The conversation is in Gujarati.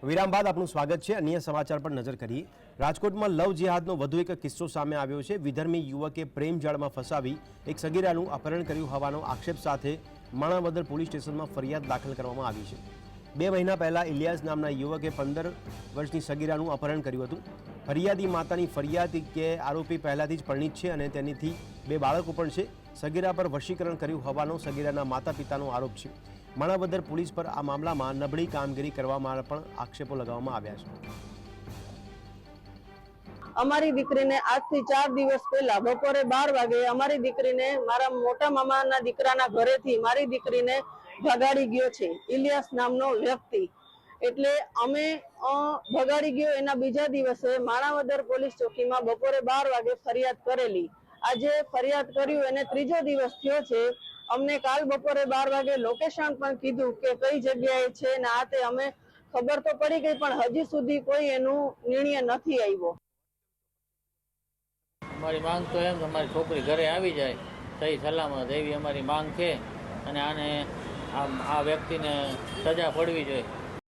વિરામ બાદ આપનું સ્વાગત છે। અન્ય સમાચાર પર નજર કરીએ। રાજકોટમાં લવ જેહાદનો વધુ એક કિસ્સો સામે આવ્યો છે। વિધર્મી યુવકે પ્રેમ જાળમાં ફસાવી એક સગીરાનું અપહરણ કર્યું હોવાનો આક્ષેપ સાથે માણાવદર પોલીસ સ્ટેશનમાં ફરિયાદ દાખલ કરવામાં આવી છે। 2 મહિના પહેલા ઇલિયાસ નામના યુવકે 15 વર્ષની સગીરાનું અપહરણ કર્યું હતું। ફરિયાદી માતાની ફરિયાદ કે આરોપી પહેલાથી જ પરિણીત છે અને તેનીથી 2 બાળકો પણ છે। સગીરા પર વશીકરણ કર્યું હોવાનો સગીરાના માતા પિતાનો આરોપ છે। માણાવદર પોલીસ પર આ મામલામાં નબળી કામગીરી કરવામાં પણ આક્ષેપો લગાવવામાં આવ્યા છે। અમારી દીકરીને આજથી 4 દિવસ પહેલા બપોરે 12 વાગે અમારી દીકરીને મારા મોટા મામાના દીકરાના ઘરેથી મારી દીકરીને ભગાડી ગયો છે ઇલિયાસ નામનો વ્યક્તિ। એટલે અમે ભગાડી ગયો એના બીજા દિવસે માણાવદર પોલીસ ચોકીમાં બપોરે 12 વાગે ફરિયાદ કરેલી। આજે ફરિયાદ કર્યું એને ત્રીજો દિવસ થયો છે। અમને કાલ બપોરે 12 વાગે લોકેશન પણ કીધું કે કઈ જગ્યાએ છે ને આ તે અમે ખબર તો પડી ગઈ પણ હજી સુધી કોઈ એનું નિર્ણય નથી આવ્યો। અમારી માંગ તો એમ કે અમારી છોકરી ઘરે આવી જાય સહી સલામત એવી અમારી માંગ છે અને આને આ વ્યક્તિને સજા પડવી જોઈએ।